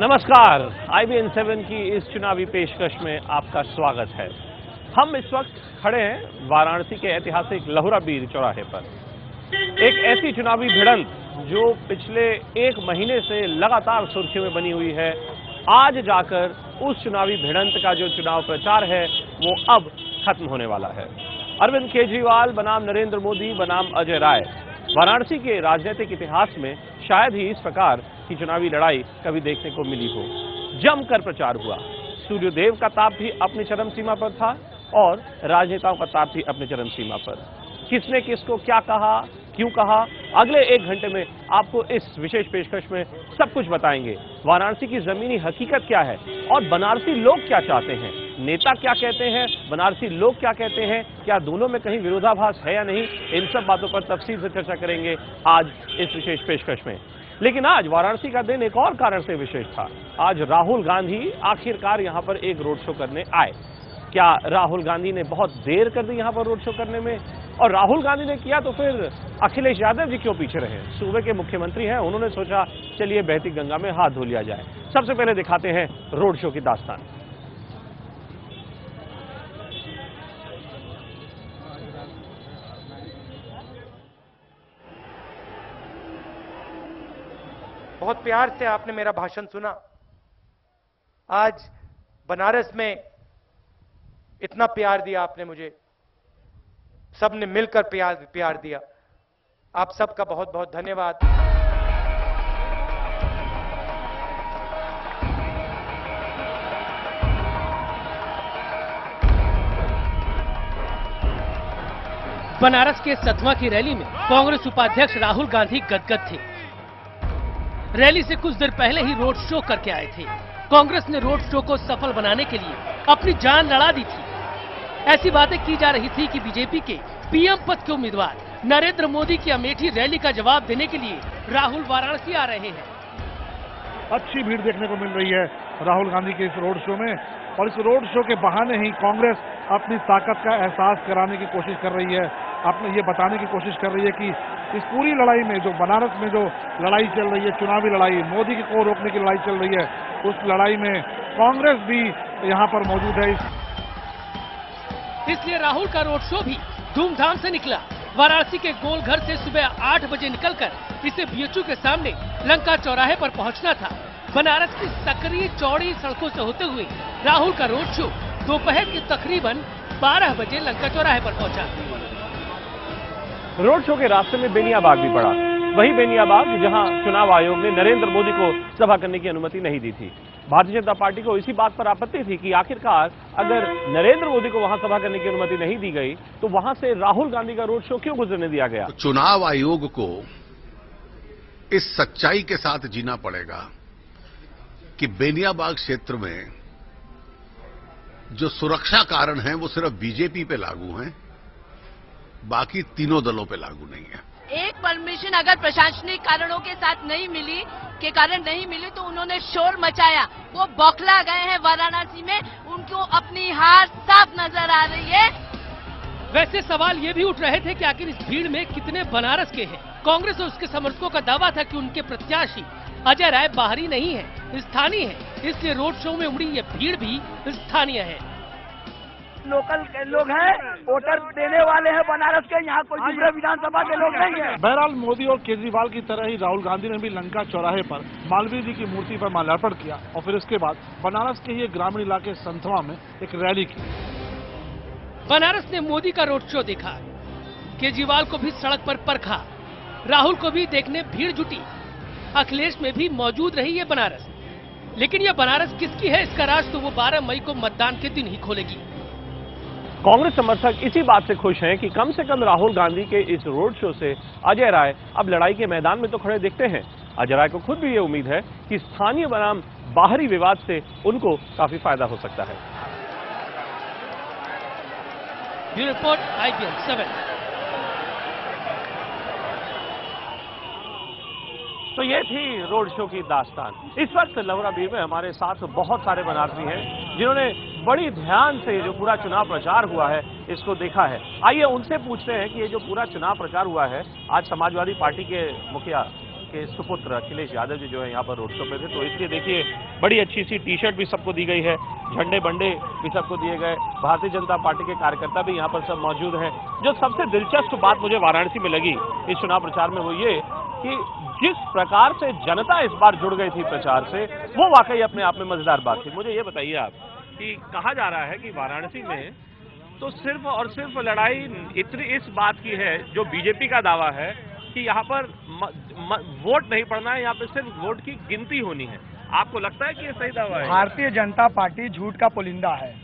नमस्कार, IBN7 की इस चुनावी पेशकश में आपका स्वागत है। हम इस वक्त खड़े हैं वाराणसी के ऐतिहासिक लहुरा बीर चौराहे पर। एक ऐसी चुनावी भिड़ंत जो पिछले एक महीने से लगातार सुर्खियों में बनी हुई है, आज जाकर उस चुनावी भिड़ंत का जो चुनाव प्रचार है वो अब खत्म होने वाला है। अरविंद केजरीवाल बनाम नरेंद्र मोदी बनाम अजय राय, वाराणसी के राजनीतिक इतिहास में शायद ही इस प्रकार की चुनावी लड़ाई कभी देखने को मिली हो। जमकर प्रचार हुआ, सूर्यदेव का ताप भी अपनी चरम सीमा पर था और राजनेताओं का ताप भी अपनी चरम सीमा पर। किसने किसको क्या कहा, क्यों कहा, अगले एक घंटे में आपको इस विशेष पेशकश में सब कुछ बताएंगे। वाराणसी की जमीनी हकीकत क्या है और बनारसी लोग क्या चाहते हैं, नेता क्या कहते हैं, बनारसी लोग क्या कहते हैं, क्या दोनों में कहीं विरोधाभास है या नहीं, इन सब बातों पर तफसील से चर्चा करेंगे आज इस विशेष पेशकश में। लेकिन आज वाराणसी का दिन एक और कारण से विशेष था। आज राहुल गांधी आखिरकार यहां पर एक रोड शो करने आए। क्या राहुल गांधी ने बहुत देर कर दी यहां पर रोड शो करने में? और राहुल गांधी ने किया तो फिर अखिलेश यादव जी क्यों पीछे रहे? सूबे के मुख्यमंत्री हैं, उन्होंने सोचा चलिए बहती गंगा में हाथ धो लिया जाए। सबसे पहले दिखाते हैं रोड शो की दास्तान। बहुत प्यार से आपने मेरा भाषण सुना। आज बनारस में इतना प्यार दिया आपने मुझे, सबने मिलकर प्यार दिया। आप सबका बहुत बहुत धन्यवाद। बनारस के सतवा की रैली में कांग्रेस उपाध्यक्ष राहुल गांधी गदगद थे। रैली से कुछ देर पहले ही रोड शो करके आए थे। कांग्रेस ने रोड शो को सफल बनाने के लिए अपनी जान लड़ा दी थी। ऐसी बातें की जा रही थी कि बीजेपी के पीएम पद के उम्मीदवार नरेंद्र मोदी की अमेठी रैली का जवाब देने के लिए राहुल वाराणसी आ रहे हैं। अच्छी भीड़ देखने को मिल रही है राहुल गांधी के इस रोड शो में, और इस रोड शो के बहाने ही कांग्रेस अपनी ताकत का एहसास कराने की कोशिश कर रही है। अपने ये बताने की कोशिश कर रही है कि इस पूरी लड़ाई में, जो बनारस में जो लड़ाई चल रही है, चुनावी लड़ाई, मोदी को रोकने की लड़ाई चल रही है, उस लड़ाई में कांग्रेस भी यहाँ पर मौजूद है। इसलिए राहुल का रोड शो भी धूमधाम से निकला। वाराणसी के गोलघर से सुबह 8 बजे निकलकर इसे बीएचयू के सामने लंका चौराहे पर पहुंचना था। बनारस की सकरी चौड़ी सड़कों से होते हुए राहुल का रोड शो दोपहर के तकरीबन 12 बजे लंका चौराहे पर पहुंचा। रोड शो के रास्ते में बेनियाबाग भी पड़ा, वही बेनियाबाग जहां चुनाव आयोग ने नरेंद्र मोदी को सभा करने की अनुमति नहीं दी थी। भारतीय जनता पार्टी को इसी बात पर आपत्ति थी कि आखिरकार अगर नरेंद्र मोदी को वहां सभा करने की अनुमति नहीं दी गई तो वहां से राहुल गांधी का रोड शो क्यों गुजरने दिया गया? चुनाव आयोग को इस सच्चाई के साथ जीना पड़ेगा कि बेनियाबाग क्षेत्र में जो सुरक्षा कारण हैं वो सिर्फ बीजेपी पे लागू हैं, बाकी तीनों दलों पे लागू नहीं है। एक परमिशन अगर प्रशासनिक कारणों के साथ नहीं मिली तो उन्होंने शोर मचाया, वो बौखला गए हैं। वाराणसी में उनको अपनी हार साफ नजर आ रही है। वैसे सवाल ये भी उठ रहे थे कि आखिर इस भीड़ में कितने बनारस के हैं। कांग्रेस और उसके समर्थकों का दावा था कि उनके प्रत्याशी अजय राय बाहरी नहीं है, स्थानीय है। इसलिए रोड शो में उमड़ी ये भीड़ भी स्थानीय है। लोकल के लोग हैं, वोटर देने वाले हैं बनारस के, यहाँ कोई दूसरे विधानसभा के लोग नहीं है। बहरहाल मोदी और केजरीवाल की तरह ही राहुल गांधी ने भी लंका चौराहे पर मालवीय जी की मूर्ति पर माल्यार्पण किया और फिर इसके बाद बनारस के ही ग्रामीण इलाके संतवा में एक रैली की। बनारस ने मोदी का रोड शो देखा, केजरीवाल को भी सड़क पर परखा, राहुल को भी देखने भीड़ जुटी, अखिलेश में भी मौजूद रही है बनारस। लेकिन यह बनारस किसकी है, इसका राज तो वो 12 मई को मतदान के दिन ही खोलेगी। कांग्रेस समर्थक इसी बात से खुश हैं कि कम से कम राहुल गांधी के इस रोड शो से अजय राय अब लड़ाई के मैदान में तो खड़े दिखते हैं। अजय राय को खुद भी ये उम्मीद है कि स्थानीय बनाम बाहरी विवाद से उनको काफी फायदा हो सकता है। Bureau report IBN7। तो ये थी रोड शो की दास्तान। इस वक्त लहुरा बीर में हमारे साथ बहुत सारे बनारसी हैं जिन्होंने बड़ी ध्यान से जो पूरा चुनाव प्रचार हुआ है इसको देखा है। आइए उनसे पूछते हैं कि ये जो पूरा चुनाव प्रचार हुआ है, आज समाजवादी पार्टी के मुखिया के सुपुत्र अखिलेश यादव जी जो है यहाँ पर रोड शो पे थे, तो इसलिए देखिए बड़ी अच्छी सी टी शर्ट भी सबको दी गई है, झंडे बंडे भी सबको दिए गए, भारतीय जनता पार्टी के कार्यकर्ता भी यहाँ पर सब मौजूद हैं। जो सबसे दिलचस्प बात मुझे वाराणसी में लगी इस चुनाव प्रचार में वो ये कि जिस प्रकार से जनता इस बार जुड़ गई थी प्रचार से, वो वाकई अपने आप में मजेदार बात थी। मुझे ये बताइए आप कि कहा जा रहा है कि वाराणसी में तो सिर्फ और सिर्फ लड़ाई इतनी इस बात की है, जो बीजेपी का दावा है कि यहाँ पर वोट नहीं पड़ना है, यहाँ पर सिर्फ वोट की गिनती होनी है। आपको लगता है कि ये सही दावा है? भारतीय जनता पार्टी झूठ का पुलिंदा है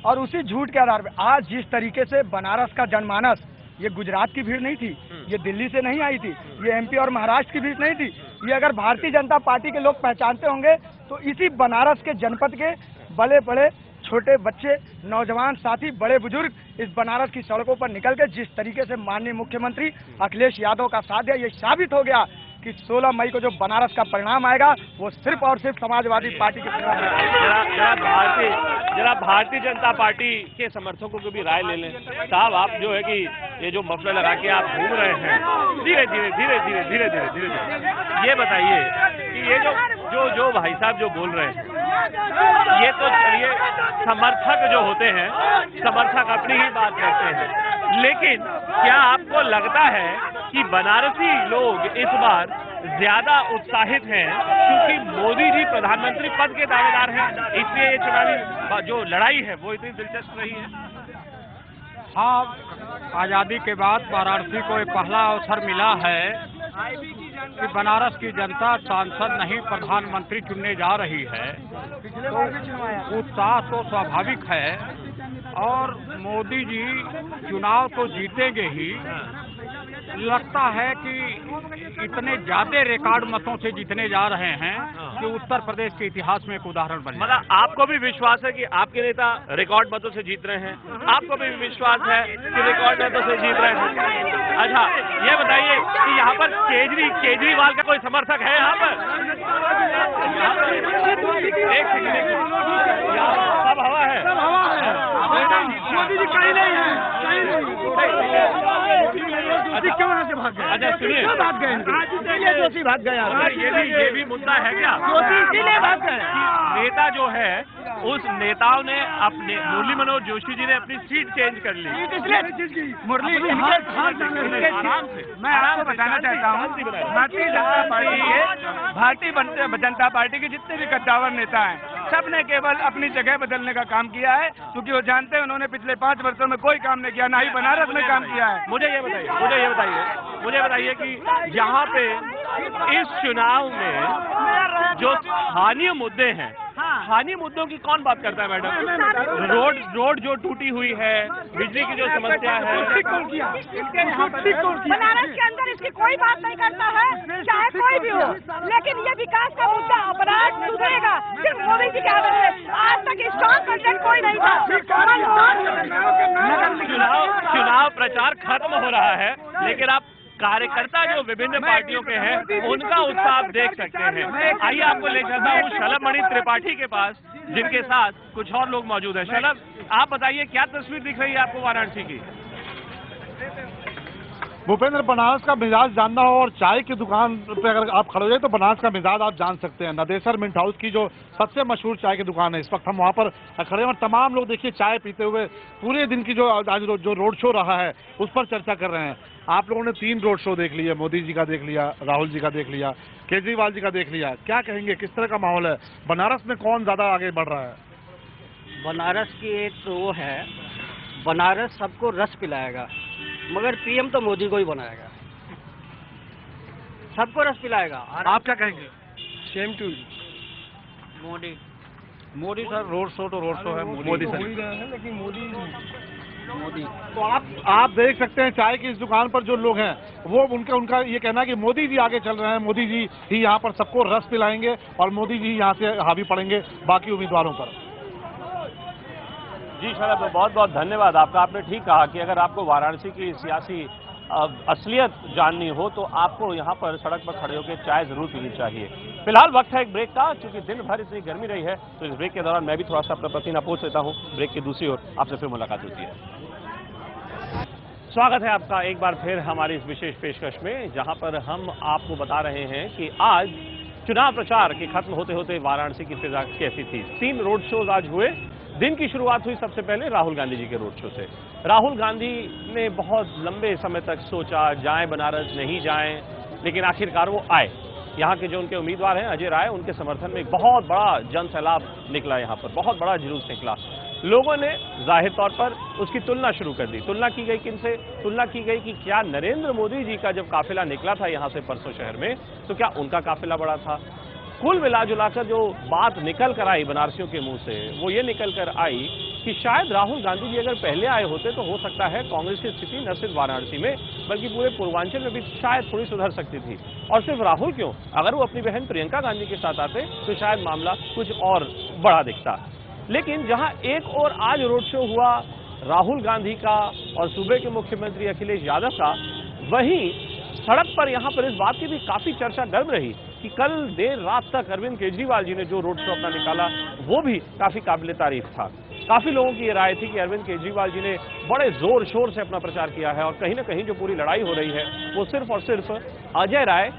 और उसी झूठ के आधार पर आज जिस तरीके से बनारस का जनमानस, ये गुजरात की भीड़ नहीं थी, ये दिल्ली से नहीं आई थी, ये एमपी और महाराष्ट्र की भीड़ नहीं थी, ये अगर भारतीय जनता पार्टी के लोग पहचानते होंगे तो इसी बनारस के जनपद के बड़े बड़े छोटे बच्चे, नौजवान साथी, बड़े बुजुर्ग इस बनारस की सड़कों पर निकल के जिस तरीके से माननीय मुख्यमंत्री अखिलेश यादव का साथ दिया, ये साबित हो गया कि 16 मई को जो बनारस का परिणाम आएगा वो सिर्फ और सिर्फ समाजवादी पार्टी के जरा भारतीय जनता पार्टी के समर्थकों को भी राय ले लें। साहब, आप जो है कि ये जो मफलर लगा के आप घूम रहे हैं, धीरे धीरे ये बताइए कि ये जो भाई साहब जो बोल रहे हैं, ये तो चलिए समर्थक जो होते हैं, समर्थक अपनी ही बात करते हैं, लेकिन क्या आपको लगता है कि बनारसी लोग इस बार ज्यादा उत्साहित हैं क्योंकि मोदी जी प्रधानमंत्री पद के दावेदार हैं, इसलिए ये चुनावी जो लड़ाई है वो इतनी दिलचस्प रही है? हाँ, आज़ादी के बाद वाराणसी को एक पहला अवसर मिला है कि बनारस की जनता सांसद नहीं प्रधानमंत्री चुनने जा रही है, तो उत्साह तो स्वाभाविक है और मोदी जी चुनाव तो जीतेंगे ही। लगता है कि इतने ज्यादा रिकॉर्ड मतों से जीतने जा रहे हैं कि उत्तर प्रदेश के इतिहास में एक उदाहरण बने। मतलब आपको भी विश्वास है कि आपके नेता रिकॉर्ड मतों से जीत रहे हैं? आपको भी विश्वास है कि रिकॉर्ड मतों से जीत रहे हैं? अच्छा, ये बताइए कि यहाँ पर केजरीवाल का कोई समर्थक है यहाँ पर? एक सेकंड, सब हवा है, मोदी जी कहीं नहीं है, वहाँ से भाग गए। अच्छा सुनिए, भाग गए, जोशी भाग गया। ये भी मुद्दा है क्या? इसीलिए भाग गए। नेता जो है, उस नेताओं ने अपने मुरली मनोहर जोशी जी ने अपनी सीट चेंज कर ली। मुरली मैं आपको बताना चाहता हूँ, भारतीय जनता पार्टी के जितने भी कद्दावर नेता हैं, सबने केवल अपनी जगह बदलने का काम किया है, क्योंकि वो जानते हैं उन्होंने पिछले 5 वर्षों में कोई काम नहीं किया, ना ही बनारस में काम किया है। मुझे ये बताइए कि यहाँ पे इस चुनाव में जो स्थानीय मुद्दे हैं, स्थानीय मुद्दों की कौन बात करता है मैडम? रोड जो टूटी हुई है, बिजली की जो समस्या है, बनारस के अंदर इसकी कोई बात नहीं करता है, चाहे कोई भी हो, लेकिन ये विकास का मुद्दा अपराध सुधरेगा सिर्फ मोदी जी के आदर में। आज तक स्ट्रॉन्ग कंटेंट कोई नहीं था। चुनाव प्रचार खत्म हो रहा है, लेकिन आप कार्यकर्ता जो विभिन्न पार्टियों के हैं उनका उत्साह आप देख सकते हैं। आइए आपको ले चलता हूँ शलभ मणि त्रिपाठी के पास, जिनके साथ कुछ और लोग मौजूद हैं। शलभ, आप बताइए क्या तस्वीर दिख रही है आपको वाराणसी की? भूपेंद्र, बनारस का मिजाज जानना हो और चाय की दुकान पे अगर आप खड़े हो जाए तो बनारस का मिजाज आप जान सकते हैं। नदेसर मिंट हाउस की जो सबसे मशहूर चाय की दुकान है, इस वक्त हम वहाँ पर खड़े हैं और तमाम लोग देखिए चाय पीते हुए पूरे दिन की जो रोड शो रहा है उस पर चर्चा कर रहे हैं। आप लोगों ने 3 रोड शो देख लिए, मोदी जी का देख लिया, राहुल जी का देख लिया, केजरीवाल जी का देख लिया। क्या कहेंगे, किस तरह का माहौल है? बनारस में कौन ज्यादा आगे बढ़ रहा है? बनारस की एक तो वो है, बनारस सबको रस पिलाएगा, मगर पीएम तो मोदी को ही बनाएगा, सबको रस पिलाएगा। आप क्या कहेंगे? Same to Modi sir, road show तो रोड शो है, मोदी सर, लेकिन मोदी तो आप देख सकते हैं चाय की इस दुकान पर जो लोग हैं वो उनका ये कहना है कि मोदी जी आगे चल रहे हैं, मोदी जी ही यहाँ पर सबको रस पिलाएंगे और मोदी जी यहाँ से हावी पड़ेंगे बाकी उम्मीदवारों पर। जी शरद, बहुत बहुत धन्यवाद आपका। आपने ठीक कहा कि अगर आपको वाराणसी की सियासी असलियत जाननी हो तो आपको यहाँ पर सड़क पर खड़े होकर चाय जरूर पीनी चाहिए। फिलहाल वक्त है एक ब्रेक का, क्योंकि दिन भर इतनी गर्मी रही है तो इस ब्रेक के दौरान मैं भी थोड़ा सा अपना पसीना पोंछ लेता हूँ। ब्रेक की दूसरी ओर आपसे फिर मुलाकात होती है। स्वागत है आपका एक बार फिर हमारी इस विशेष पेशकश में, जहां पर हम आपको बता रहे हैं कि आज चुनाव प्रचार के खत्म होते होते वाराणसी की फिजा कैसी थी। 3 रोड शोज आज हुए। दिन की शुरुआत हुई सबसे पहले राहुल गांधी जी के रोड शो से। राहुल गांधी ने बहुत लंबे समय तक सोचा जाएं बनारस नहीं जाएं, लेकिन आखिरकार वो आए। यहाँ के जो उनके उम्मीदवार हैं अजय राय, उनके समर्थन में एक बहुत बड़ा जन सैलाब निकला। यहाँ पर बहुत बड़ा जुलूस निकला। लोगों ने जाहिर तौर पर उसकी तुलना शुरू कर दी। तुलना की गई किनसे? तुलना की गई कि क्या नरेंद्र मोदी जी का जब काफिला निकला था यहाँ से परसों शहर में, तो क्या उनका काफिला बड़ा था? कुल मिला जुलाकर जो बात निकल कर आई बनारसियों के मुंह से, वो ये निकल कर आई कि शायद राहुल गांधी जी अगर पहले आए होते तो हो सकता है कांग्रेस की स्थिति न सिर्फ वाराणसी में बल्कि पूरे पूर्वांचल में भी शायद थोड़ी सुधर सकती थी। और सिर्फ राहुल क्यों, अगर वो अपनी बहन प्रियंका गांधी के साथ आते तो शायद मामला कुछ और बड़ा दिखता। लेकिन जहां एक और आज रोड शो हुआ राहुल गांधी का और सूबे के मुख्यमंत्री अखिलेश यादव का, वहीं सड़क पर यहां पर इस बात की भी काफी चर्चा गर्म रही कि कल देर रात तक अरविंद केजरीवाल जी ने जो रोड शो अपना निकाला वो भी काफी काबिले तारीफ था। काफी लोगों की ये राय थी कि अरविंद केजरीवाल जी ने बड़े जोर शोर से अपना प्रचार किया है और कहीं ना कहीं जो पूरी लड़ाई हो रही है वो सिर्फ और सिर्फ अजय राय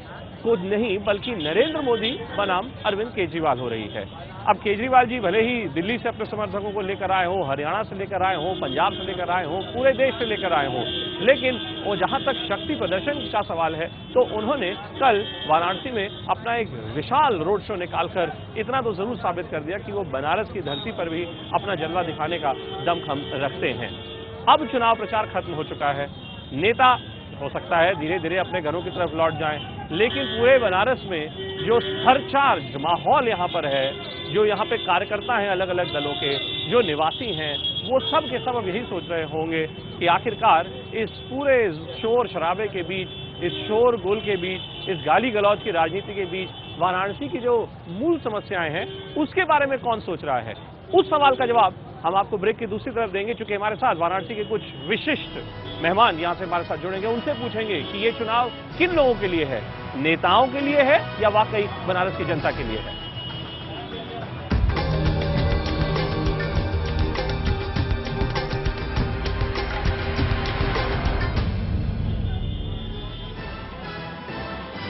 को नहीं बल्कि नरेंद्र मोदी बनाम अरविंद केजरीवाल हो रही है। अब केजरीवाल जी भले ही दिल्ली से अपने समर्थकों को लेकर आए हों, हरियाणा से लेकर आए हों, पंजाब से लेकर आए हों, पूरे देश से लेकर आए हों, लेकिन वो जहां तक शक्ति प्रदर्शन का सवाल है तो उन्होंने कल वाराणसी में अपना एक विशाल रोड शो निकालकर इतना तो जरूर साबित कर दिया कि वो बनारस की धरती पर भी अपना जलवा दिखाने का दमखम रखते हैं। अब चुनाव प्रचार खत्म हो चुका है। नेता हो सकता है धीरे धीरे अपने घरों की तरफ लौट जाएं, लेकिन पूरे बनारस में जो सरचार्ज माहौल यहाँ पर है, जो यहाँ पे कार्यकर्ता हैं अलग अलग दलों के, जो निवासी हैं, वो सब के सब अब यही सोच रहे होंगे कि आखिरकार इस पूरे शोर शराबे के बीच, इस शोर गुल के बीच, इस गाली गलौज की राजनीति के बीच वाराणसी की जो मूल समस्याएं हैं उसके बारे में कौन सोच रहा है। उस सवाल का जवाब हम आपको ब्रेक की दूसरी तरफ देंगे, क्योंकि हमारे साथ वाराणसी के कुछ विशिष्ट मेहमान यहां से हमारे साथ जुड़ेंगे। उनसे पूछेंगे कि ये चुनाव किन लोगों के लिए है, नेताओं के लिए है या वाकई बनारस की जनता के लिए है।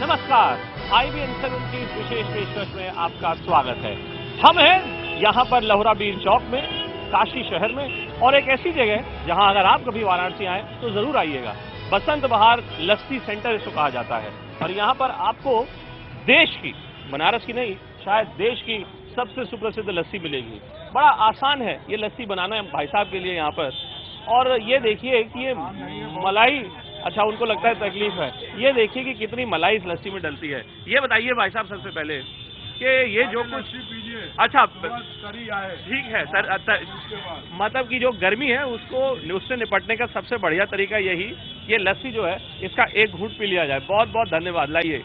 नमस्कार, IBN7 की इस विशेष पेशकश में आपका स्वागत है। हम हैं यहां पर लहुराबीर चौक में, काशी शहर में, और एक ऐसी जगह जहां अगर आप कभी वाराणसी आए तो जरूर आइएगा। बसंत बहार लस्सी सेंटर इसको कहा जाता है और यहां पर आपको देश की, बनारस की नहीं शायद देश की सबसे सुप्रसिद्ध लस्सी मिलेगी। बड़ा आसान है ये लस्सी बनाना भाई साहब के लिए यहाँ पर। और ये देखिए कि ये मलाई, अच्छा उनको लगता है तकलीफ है, ये देखिए कि कितनी मलाई इस लस्सी में डलती है। ये बताइए भाई साहब सबसे पहले कि ये जो कुछ, अच्छा ठीक है सर, मतलब कि जो गर्मी है उससे निपटने का सबसे बढ़िया तरीका यही, ये लस्सी जो है इसका एक घूंट पी लिया जाए। बहुत बहुत धन्यवाद। लाइए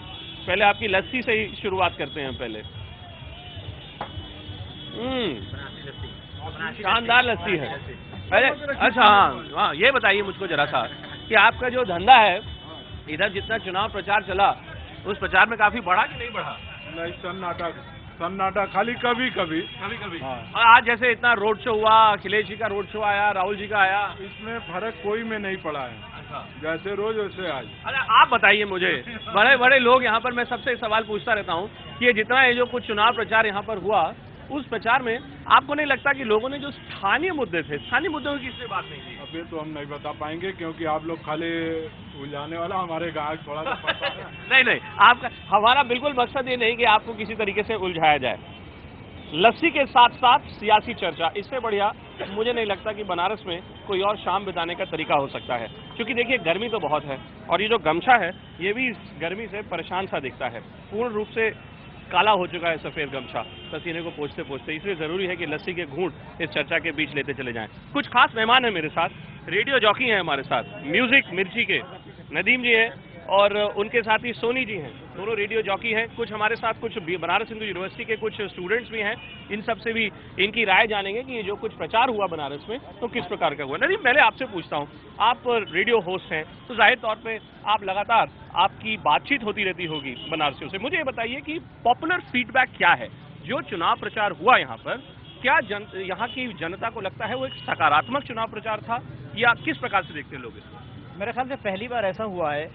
पहले आपकी लस्सी से ही शुरुआत करते हैं पहले। शानदार लस्सी है। पहले अच्छा हाँ, ये बताइए मुझको जरा सा कि आपका जो धंधा है इधर जितना चुनाव प्रचार चला उस प्रचार में काफी बढ़ा कि नहीं बढ़ा? नहीं, सन्नाटा खाली कभी कभी। हाँ। और आज जैसे इतना रोड शो हुआ, अखिलेश जी का रोड शो आया, राहुल जी का आया, इसमें फर्क कोई में नहीं पड़ा है। अच्छा। जैसे रोज वैसे आज। अरे आप बताइए मुझे, बड़े बड़े लोग यहाँ पर, मैं सबसे सवाल पूछता रहता हूँ कि ये जितना ये जो कुछ चुनाव प्रचार यहाँ पर हुआ उस प्रचार में आपको नहीं लगता कि लोगों ने जो स्थानीय मुद्दे थे, स्थानीय मुद्दों की किससे बात नहीं की? अभी तो हम नहीं बता पाएंगे क्योंकि आप लोग खाली उलझाने वाला, हमारे गाहक थोड़ा सा पता है। नहीं, आपका, हमारा बिल्कुल मकसद ये नहीं कि आपको किसी तरीके से उलझाया जाए। लस्सी के साथ साथ सियासी चर्चा, इससे बढ़िया मुझे नहीं लगता कि बनारस में कोई और शाम बिताने का तरीका हो सकता है। क्योंकि देखिए गर्मी तो बहुत है और ये जो गमछा है ये भी गर्मी से परेशान सा दिखता है, पूर्ण रूप से काला हो चुका है सफेद गमछा पसीने को पोंछते पोंछते। इसलिए जरूरी है कि लस्सी के घूंट इस चर्चा के बीच लेते चले जाएं। कुछ खास मेहमान हैं मेरे साथ, रेडियो जॉकी हैं हमारे साथ, म्यूजिक मिर्ची के नदीम जी हैं और उनके साथ ही सोनी जी हैं, दोनों रेडियो जॉकी हैं। कुछ हमारे साथ कुछ बनारस हिंदू यूनिवर्सिटी के कुछ स्टूडेंट्स भी हैं, इन सब से भी इनकी राय जानेंगे कि ये जो कुछ प्रचार हुआ बनारस में तो किस प्रकार का हुआ। नदीम, पहले आपसे पूछता हूँ, आप रेडियो होस्ट हैं तो जाहिर तौर पे आप लगातार, आपकी बातचीत होती रहती होगी बनारसियों से। मुझे ये बताइए कि पॉपुलर फीडबैक क्या है जो चुनाव प्रचार हुआ यहाँ पर? क्या यहाँ की जनता को लगता है वो एक सकारात्मक चुनाव प्रचार था या किस प्रकार से देखते हैं लोग इसको? मेरे ख्याल से पहली बार ऐसा हुआ है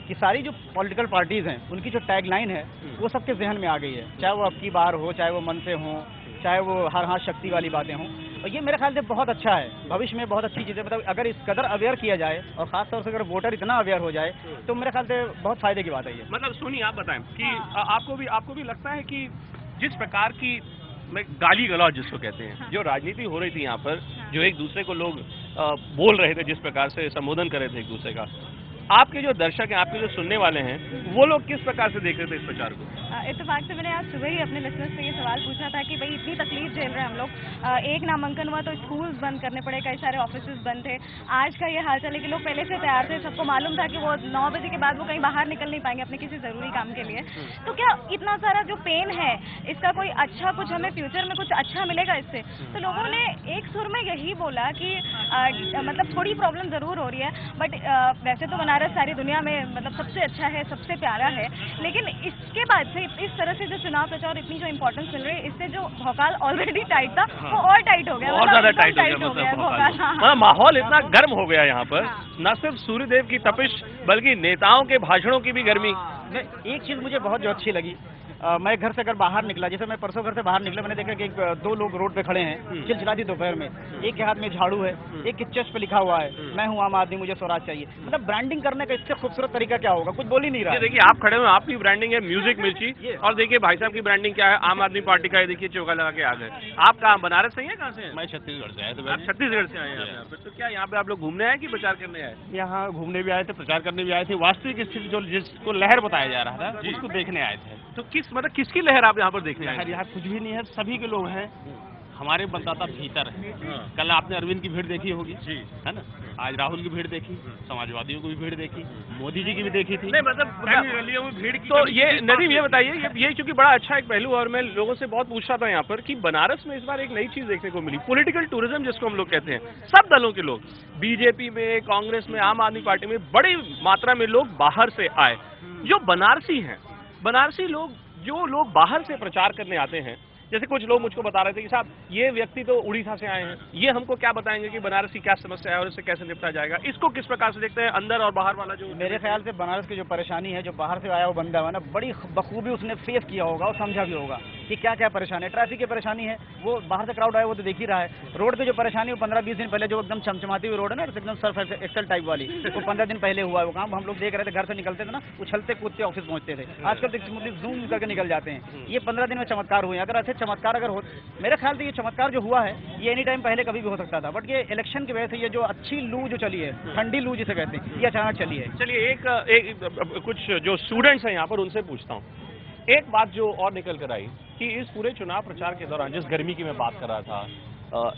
कि सारी जो पॉलिटिकल पार्टीज हैं उनकी जो टैगलाइन है वो सबके जहन में आ गई है, चाहे वो अब की बार हो, चाहे वो मन से हो, चाहे वो हर हाथ शक्ति वाली बातें हों। और ये मेरे ख्याल से बहुत अच्छा है, भविष्य में बहुत अच्छी चीज़ें, मतलब अगर इस कदर अवेयर किया जाए और खासतौर से अगर वोटर इतना अवेयर हो जाए तो मेरे ख्याल से बहुत फायदे की बात है ये। मतलब सुनिए, आप बताएं कि आपको भी लगता है कि जिस प्रकार की गाली गलौज जिसको कहते हैं, जो राजनीति हो रही थी यहाँ पर, जो एक दूसरे को लोग बोल रहे थे, जिस प्रकार से संबोधन कर रहे थे एक दूसरे का, आपके जो दर्शक हैं, आपके जो सुनने वाले हैं, वो लोग किस प्रकार से देख रहे थे इस प्रचार को? इत्तेफाक से मैंने आज सुबह ही अपने लिसनर्स से ये सवाल पूछा था कि भाई इतनी तकलीफ झेल रहे हैं हम लोग, एक नामांकन हुआ तो स्कूल्स बंद करने पड़े, कई सारे ऑफिसेज बंद थे, आज का ये हाल चाल है कि लोग पहले से तैयार थे, सबको मालूम था कि वो 9 बजे के बाद वो कहीं बाहर निकल नहीं पाएंगे अपने किसी ज़रूरी काम के लिए। तो क्या इतना सारा जो पेन है इसका कोई अच्छा, कुछ हमें फ्यूचर में कुछ अच्छा मिलेगा इससे? तो लोगों ने एक सुर में यही बोला कि मतलब थोड़ी प्रॉब्लम ज़रूर हो रही है, बट वैसे तो बनारस सारी दुनिया में मतलब सबसे अच्छा है, सबसे प्यारा है, लेकिन इसके बाद से इस तरह से जो चुनाव प्रचार इतनी जो इम्पोर्टेंस मिल रही है, इससे जो भौकाल ऑलरेडी टाइट था वो और टाइट हो गया, और ज्यादा टाइट हो गया भौकाल। हाँ, माहौल इतना गर्म हो गया यहाँ पर, न सिर्फ सूर्यदेव की तपिश बल्कि नेताओं के भाषणों की भी गर्मी। एक चीज़ मुझे बहुत जो अच्छी लगी, मैं घर से अगर बाहर निकला, जैसे मैं परसों घर से बाहर निकला, मैंने देखा कि 2 लोग रोड पे खड़े हैं चिलचिलाती दोपहर में, एक के हाथ में झाड़ू है, एक के चेस्ट पे लिखा हुआ है मैं हूं आम आदमी, मुझे स्वराज चाहिए। मतलब ब्रांडिंग करने का इससे खूबसूरत तरीका क्या होगा, कुछ बोल ही नहीं रहा। देखिए आप खड़े हुए, आपकी ब्रांडिंग है म्यूजिक मिर्ची, और देखिए भाई साहब की ब्रांडिंग क्या है, आम आदमी पार्टी का है, देखिए चौका लगा के आ गए। आप कहाँ, बनारस से हैं, कहाँ से हैं? मैं छत्तीसगढ़ से आया था। आप छत्तीसगढ़ से आए हैं? तो क्या यहाँ पे आप लोग घूमने आए कि प्रचार करने आए? यहाँ घूमने भी आए थे, प्रचार करने भी आए थे, वास्तविक स्थिति जो जिसको लहर बताया जा रहा था उसको देखने आए थे। तो किसकी लहर आप यहाँ पर देखने आए? यहाँ कुछ भी नहीं है, सभी के लोग हैं, हमारे मतदाता भीतर है। कल आपने अरविंद की भीड़ देखी होगी, है ना, आज राहुल की भीड़ देखी, समाजवादियों की भी भीड़ देखी, मोदी जी की भी देखी थी। नहीं मतलब रैलियों में भीड़ की। तो ये नदीम, ये बताइए, ये चूंकि बड़ा अच्छा एक पहलू, और मैं लोगों से बहुत पूछ रहा था यहाँ पर कि बनारस में इस बार एक नई चीज देखने को मिली, पॉलिटिकल टूरिज्म जिसको हम लोग कहते हैं। सब दलों के लोग, बीजेपी में, कांग्रेस में, आम आदमी पार्टी में, बड़ी मात्रा में लोग बाहर से आए। जो बनारसी हैं, बनारसी लोग, जो लोग बाहर से प्रचार करने आते हैं, जैसे कुछ लोग मुझको बता रहे थे कि साहब ये व्यक्ति तो उड़ीसा से आए हैं, ये हमको क्या बताएंगे कि बनारस की क्या समस्या है और इससे कैसे निपटा जाएगा। इसको किस प्रकार से देखते हैं, अंदर और बाहर वाला? जो मेरे ख्याल से बनारस की जो परेशानी है, जो बाहर से आया वो बंदा है ना, बड़ी बखूबी उसने फेस किया होगा और समझा भी होगा कि क्या क्या परेशानी है। ट्रैफिक की परेशानी है, वो बाहर से क्राउड आया वो तो देख ही रहा है। रोड पे जो परेशानी है 15-20 दिन पहले जो एकदम चमचमाती हुई रोड है ना, एकदम सर्फ एक्सल टाइप वाली, वो 15 दिन पहले हुआ है वो काम। हम लोग देख रहे थे, घर से निकलते थे ना, उछलते कूदते ऑफिस पहुंचते थे, आजकल जूम करके निकल जाते हैं। ये 15 दिन में चमत्कार हुए। अगर ऐसे चमत्कार अगर हो, मेरे ख्याल से ये चमत्कार जो हुआ है ये एनी टाइम पहले कभी भी हो सकता था, बट ये इलेक्शन की वजह से ये जो अच्छी लू जो चली है, ठंडी लू जिसे कहते हैं, ये अचानक चली है। चलिए एक कुछ जो स्टूडेंट्स हैं यहाँ पर उनसे पूछता हूँ। एक बात जो और निकल कर आई कि इस पूरे चुनाव प्रचार के दौरान जिस गर्मी की मैं बात कर रहा था,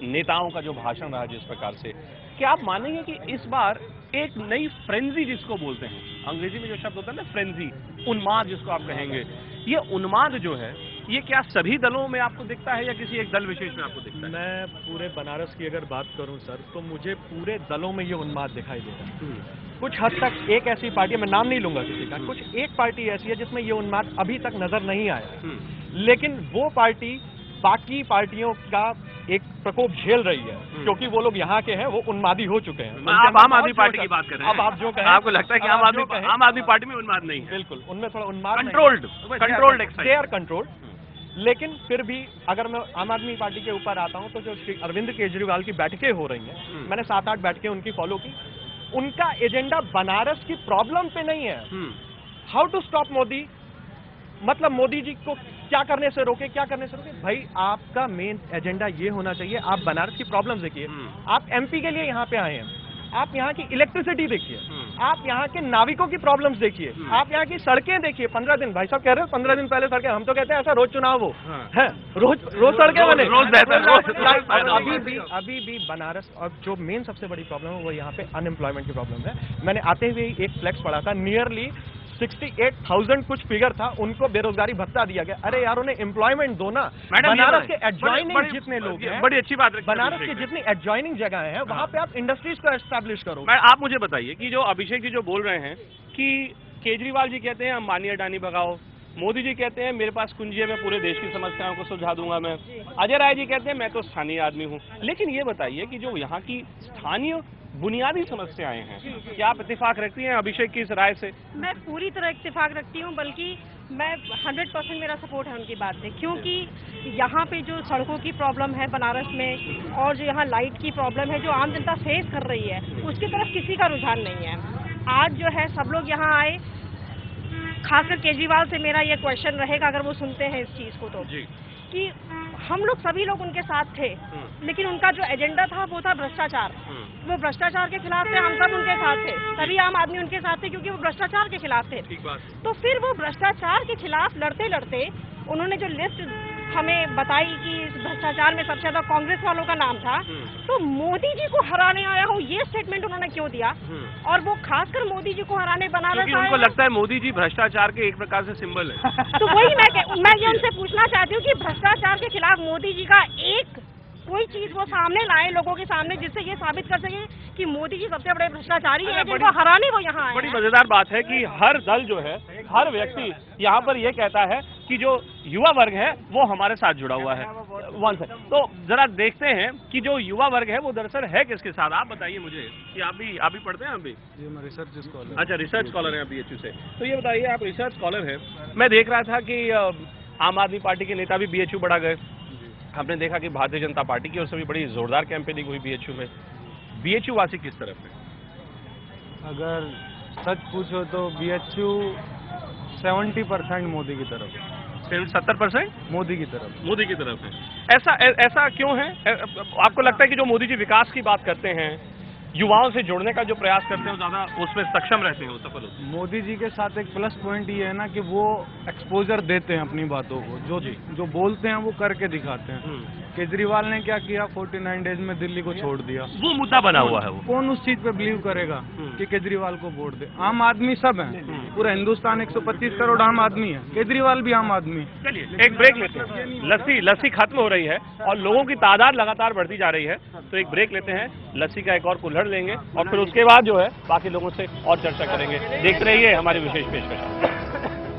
नेताओं का जो भाषण रहा जिस प्रकार से, क्या आप मानेंगे कि इस बार एक नई फ्रेंजी जिसको बोलते हैं, अंग्रेजी में जो शब्द होता है ना फ्रेंजी, उन्माद जिसको आप कहेंगे, ये उन्माद जो है ये क्या सभी दलों में आपको दिखता है या किसी एक दल विशेष में आपको दिखता है? मैं पूरे बनारस की अगर बात करूं सर, तो मुझे पूरे दलों में ये उन्माद दिखाई दे रहा है। कुछ हद तक एक ऐसी पार्टी, मैं नाम नहीं लूंगा किसी का, कुछ एक पार्टी ऐसी है जिसमें ये उन्माद अभी तक नजर नहीं आया, लेकिन वो पार्टी बाकी पार्टियों का एक प्रकोप झेल रही है, क्योंकि वो लोग यहाँ के हैं, वो उन्मादी हो चुके हैं। आप आम आदमी पार्टी की बात कर रहे हैं। अब आप जो कहें, आपको लगता है कि आम आदमी पार्टी में उन्माद नहीं है? बिल्कुल, उनमें थोड़ा उन्माद, कंट्रोल्ड, दे आर कंट्रोल्ड। लेकिन फिर भी अगर मैं आम आदमी पार्टी के ऊपर आता हूं, तो जो श्री अरविंद केजरीवाल की बैठकें हो रही हैं, मैंने 7-8 बैठकें उनकी फॉलो की। उनका एजेंडा बनारस की प्रॉब्लम पे नहीं है, हाउ टू स्टॉप मोदी, मतलब मोदी जी को क्या करने से रोके, क्या करने से रोके। भाई आपका मेन एजेंडा ये होना चाहिए, आप बनारस की प्रॉब्लम देखिए। आप एमपी के लिए यहाँ पे आए हैं, आप यहाँ की इलेक्ट्रिसिटी देखिए, आप यहाँ के नाविकों की प्रॉब्लम्स देखिए, आप यहाँ की सड़कें देखिए। 15 दिन, भाई साहब कह रहे हो 15 दिन पहले सड़कें, हम तो कहते हैं ऐसा रोज चुनाव हो, है रोज सड़कें बने, रोज बेहतर। अभी भी बनारस और जो मेन सबसे बड़ी प्रॉब्लम है वो यहाँ पे अनएम्प्लॉयमेंट की प्रॉब्लम है। मैंने आते हुए एक फ्लैक्स पढ़ा था, नियरली 68,000 कुछ फिगर था, उनको बेरोजगारी भत्ता दिया गया। अरे यार उन्हें एम्प्लॉयमेंट दो ना। बनारस के एडजॉइनिंग जितने लोग हैं, बड़ी अच्छी बात है, बनारस की जितनी एडजॉइनिंग जगह हैं वहां पे आप इंडस्ट्रीज को एस्टैब्लिश करो। आप मुझे बताइए कि जो अभिषेक जी जो बोल रहे हैं कि केजरीवाल जी कहते हैं अंबानी अडानी भगाओ, मोदी जी कहते हैं मेरे पास कुंजी है, मैं पूरे देश की समस्याओं को सुलझा दूंगा मैं, अजय राय जी कहते हैं मैं तो स्थानीय आदमी हूं। लेकिन ये बताइए कि जो यहाँ की स्थानीय बुनियादी समस्याएं हैं। क्या आप इत्तेफाक रखती हैं अभिषेक की इस राय से? मैं पूरी तरह इत्तेफाक रखती हूँ, बल्कि मैं 100% मेरा सपोर्ट है उनकी बात से, क्योंकि यहाँ पे जो सड़कों की प्रॉब्लम है बनारस में और जो यहाँ लाइट की प्रॉब्लम है जो आम जनता फेस कर रही है, उसकी तरफ किसी का रुझान नहीं है। आज जो है सब लोग यहाँ आए, खासकर केजरीवाल से मेरा ये क्वेश्चन रहेगा अगर वो सुनते हैं इस चीज़ को तो, कि हम लोग सभी लोग उनके साथ थे, लेकिन उनका जो एजेंडा था वो था भ्रष्टाचार। वो भ्रष्टाचार के खिलाफ थे, हम सब उनके साथ थे, सभी आम आदमी उनके साथ थे क्योंकि वो भ्रष्टाचार के खिलाफ थे। तो फिर वो भ्रष्टाचार के खिलाफ लड़ते लड़ते उन्होंने जो लिस्ट हमें बताई कि इस भ्रष्टाचार में सबसे ज्यादा कांग्रेस वालों का नाम था, तो मोदी जी को हराने आया हूँ ये स्टेटमेंट उन्होंने क्यों दिया? और वो खासकर मोदी जी को हराने बनारस आए। उनको लगता है मोदी जी भ्रष्टाचार के एक प्रकार से सिंबल है। तो वही मैं ये उनसे पूछना चाहती हूँ कि भ्रष्टाचार के खिलाफ मोदी जी का एक कोई चीज वो सामने लाए लोगों के सामने, जिससे ये साबित कर सके कि मोदी जी सबसे बड़े भ्रष्टाचारी हैं, जिनको हराने वो यहाँ आए। बड़ी मजेदार बात है कि हर दल जो है, हर व्यक्ति यहाँ पर ये कहता है कि जो युवा वर्ग है वो हमारे साथ जुड़ा हुआ है। तो जरा देखते हैं कि जो युवा वर्ग है वो दरअसल है किसके साथ। आप बताइए मुझे कि आप भी पढ़ते हैं अभी? जी, मैं रिसर्च स्कॉलर। अच्छा, रिसर्च स्कॉलर हैं BHU से। तो ये बताइए, आप रिसर्च स्कॉलर हैं, मैं देख रहा था कि आम आदमी पार्टी के नेता भी BHU बढ़ा गए। आपने देखा कि भारतीय जनता पार्टी की ओर से भी बड़ी जोरदार कैंपेनिंग हुई BHU में। BHU वासी किस तरफ है? अगर सच पूछो तो BHU 70% मोदी की तरफ, 70% मोदी की तरफ है। ऐसा क्यों है? आपको लगता है कि जो मोदी जी विकास की बात करते हैं, युवाओं से जुड़ने का जो प्रयास करते हैं, ज्यादा उसमें सक्षम रहते हैं, वो सफल होते हैं? मोदी जी के साथ एक प्लस पॉइंट ये है ना कि वो एक्सपोजर देते हैं अपनी बातों को, जो बोलते हैं वो करके दिखाते हैं। केजरीवाल ने क्या किया, 49 डेज में दिल्ली को छोड़ दिया। वो मुद्दा बना हुआ है। वो कौन उस चीज पे बिलीव करेगा कि केजरीवाल को वोट दे? आम आदमी सब है, पूरा हिंदुस्तान 125 करोड़ आम आदमी है, केजरीवाल भी आम आदमी है। चलिए एक ब्रेक लेते हैं। लस्सी खत्म हो रही है और लोगों की तादाद लगातार बढ़ती जा रही है, तो एक ब्रेक लेते हैं, लस्सी का एक और कुल्हड़ लेंगे और फिर उसके बाद जो है बाकी लोगों से और चर्चा करेंगे। देखते रहिए हमारी विशेष पेशकश।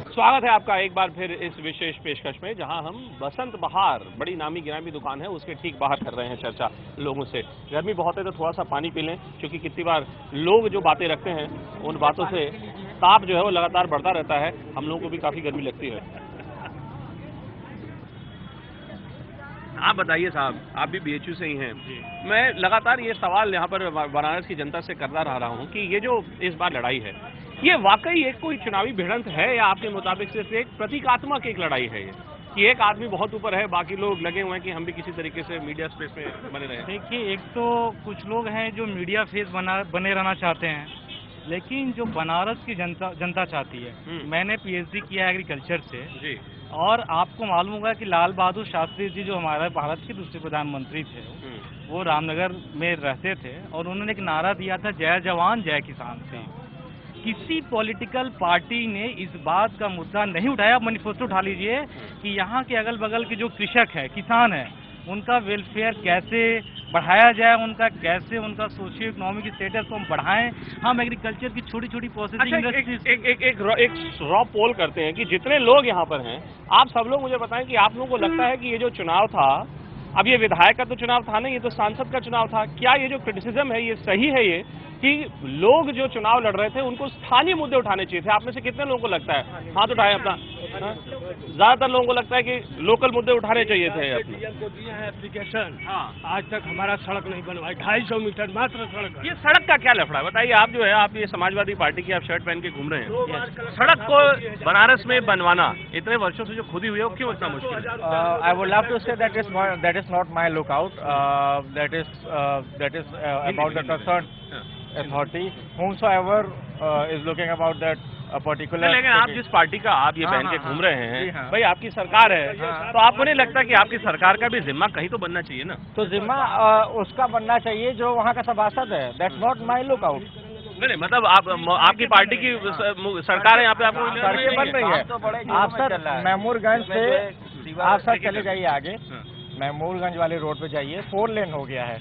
स्वागत है आपका एक बार फिर इस विशेष पेशकश में, जहां हम बसंत बहार, बड़ी नामी गिरामी दुकान है, उसके ठीक बाहर कर रहे हैं चर्चा लोगों से। गर्मी बहुत है तो थोड़ा सा पानी पी लें, क्योंकि कितनी बार लोग जो बातें रखते हैं उन बातों से ताप जो है वो लगातार बढ़ता रहता है। हम लोगों को भी काफी गर्मी लगती है। आप बताइए साहब, आप भी BHU से ही हैं। मैं लगातार ये सवाल यहाँ पर बनारस की जनता से करता रहा हूँ कि ये जो इस बार लड़ाई है, ये वाकई एक कोई चुनावी भिड़ंत है या आपके मुताबिक सिर्फ एक प्रतीकात्मक एक लड़ाई है? ये कि एक आदमी बहुत ऊपर है, बाकी लोग लगे हुए हैं कि हम भी किसी तरीके से मीडिया स्पेस में बने रहे? देखिए, एक तो कुछ लोग हैं जो मीडिया फेस बने रहना चाहते हैं, लेकिन जो बनारस की जनता चाहती है। मैंने PhD किया एग्रीकल्चर से जी, और आपको मालूम होगा कि लाल बहादुर शास्त्री जी जो हमारे भारत के दूसरे प्रधानमंत्री थे, वो रामनगर में रहते थे और उन्होंने एक नारा दिया था, जय जवान जय किसान से। किसी पॉलिटिकल पार्टी ने इस बात का मुद्दा नहीं उठाया। मैनिफेस्टो उठा लीजिए कि यहाँ के अगल बगल के जो कृषक है, किसान है, उनका वेलफेयर कैसे बढ़ाया जाए, उनका सोशियो इकोनॉमिक स्टेटस को हम बढ़ाएं। हम एग्रीकल्चर की छोटी छोटी प्रोसेसिंग इंडस्ट्रीज एक रॉ पोल करते हैं कि जितने लोग यहाँ पर हैं, आप सब लोग मुझे बताएं कि आप लोगों को लगता है कि ये जो चुनाव था, अब ये विधायक का तो चुनाव था नहीं, ये तो सांसद का चुनाव था, क्या ये जो क्रिटिसिज्म है ये सही है? ये कि लोग जो चुनाव लड़ रहे थे उनको स्थानीय मुद्दे उठाने चाहिए थे? आप में से कितने लोगों को लगता है? हाथ उठाए अपना। ज्यादातर लोगों को लगता है कि लोकल मुद्दे उठाने चाहिए थे। एप्लीकेशन आज तक हमारा सड़क नहीं बनवाई, 250 मीटर मात्र सड़क। ये सड़क का क्या लफड़ा है बताइए? आप जो है, आप ये समाजवादी पार्टी की आप शर्ट पहन के घूम रहे हैं, सड़क को बनारस में बनवाना इतने वर्षों से जो खुदी हुई है, वो क्यों इतना मुश्किल है? I would love to say that is not my lookout, that is about the concern authority, whomsoever is looking about that a particular। लेकिन आप जिस पार्टी का आप ये पहन के घूम रहे हैं, भाई आपकी सरकार है, तो आपको नहीं लगता कि आपकी सरकार का भी जिम्मा कहीं तो बनना चाहिए ना? तो जिम्मा उसका बनना चाहिए जो वहाँ का सभासद है। That's not my lookout. नहीं, मतलब आपकी पार्टी की सरकार है यहाँ पे, आपको सड़कें बन रही है। आप सर मैमूरगंज से आप सर चले जाइए आगे, मैमूरगंज वाले रोड पे जाइए, 4 लेन हो गया है।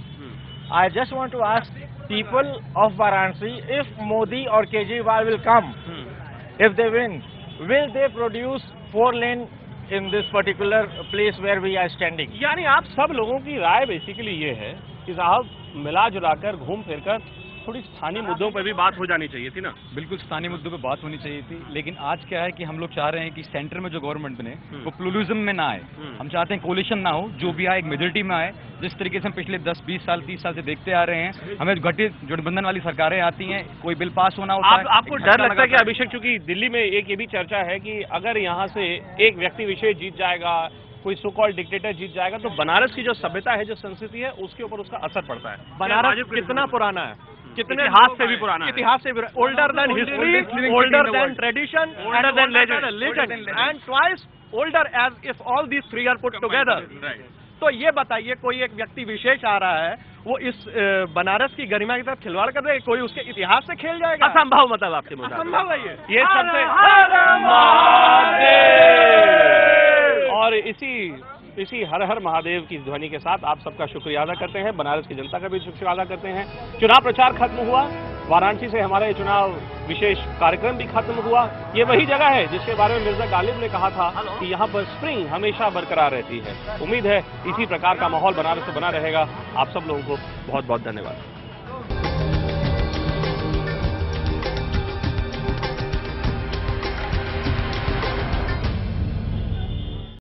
I just want to ask people of Varanasi, if Modi or Kejriwal will come, if they win, will they produce 4 lane in this particular place where we are standing? यानी आप सब लोगों की राय बेसिकली ये है कि साहब मिला जुलाकर घूम फिरकर थोड़ी स्थानीय मुद्दों पर भी बात हो जानी चाहिए थी ना। बिल्कुल स्थानीय मुद्दों पे बात होनी चाहिए थी, लेकिन आज क्या है कि हम लोग चाह रहे हैं कि सेंटर में जो गवर्नमेंट बने वो प्लूरलिज्म में ना आए। हम चाहते हैं कोलिशन ना हो, जो भी आए एक मेजोरिटी में आए। जिस तरीके से हम पिछले 10-20 साल 30 साल से देखते आ रहे हैं, हमें गठित गठबंधन वाली सरकारें आती हैं, कोई बिल पास होना होता है। आपको डर लगता है कि अभिषेक, चूंकि दिल्ली में एक ये भी चर्चा है कि अगर यहाँ से एक व्यक्ति विशेष जीत जाएगा, कोई सो कॉल्ड डिक्टेटर जीत जाएगा, तो बनारस की जो सभ्यता है, जो संस्कृति है, उसके ऊपर उसका असर पड़ता है। बनारस कितना पुराना है, कितने इतिहास से भी पुराना, इतिहास से भी, older than history, older than tradition, older than legend and twice older as if all these three are put together. तो ये बताइए, कोई एक व्यक्ति विशेष आ रहा है, वो इस बनारस की गरिमा के साथ खिलवाड़ कर रहे हैं, कोई उसके इतिहास से खेल जाएगा? असंभव, मतलब आपके मुताबिक असंभव है ये सबसे। और इसी हर हर महादेव की ध्वनि के साथ आप सबका शुक्रिया अदा करते हैं, बनारस की जनता का भी शुक्रिया अदा करते हैं। चुनाव प्रचार खत्म हुआ, वाराणसी से हमारा ये चुनाव विशेष कार्यक्रम भी खत्म हुआ। ये वही जगह है जिसके बारे में मिर्जा गालिब ने कहा था कि यहाँ पर स्प्रिंग हमेशा बरकरार रहती है। उम्मीद है इसी प्रकार का माहौल बनारस में बना रहेगा। आप सब लोगों को बहुत बहुत धन्यवाद।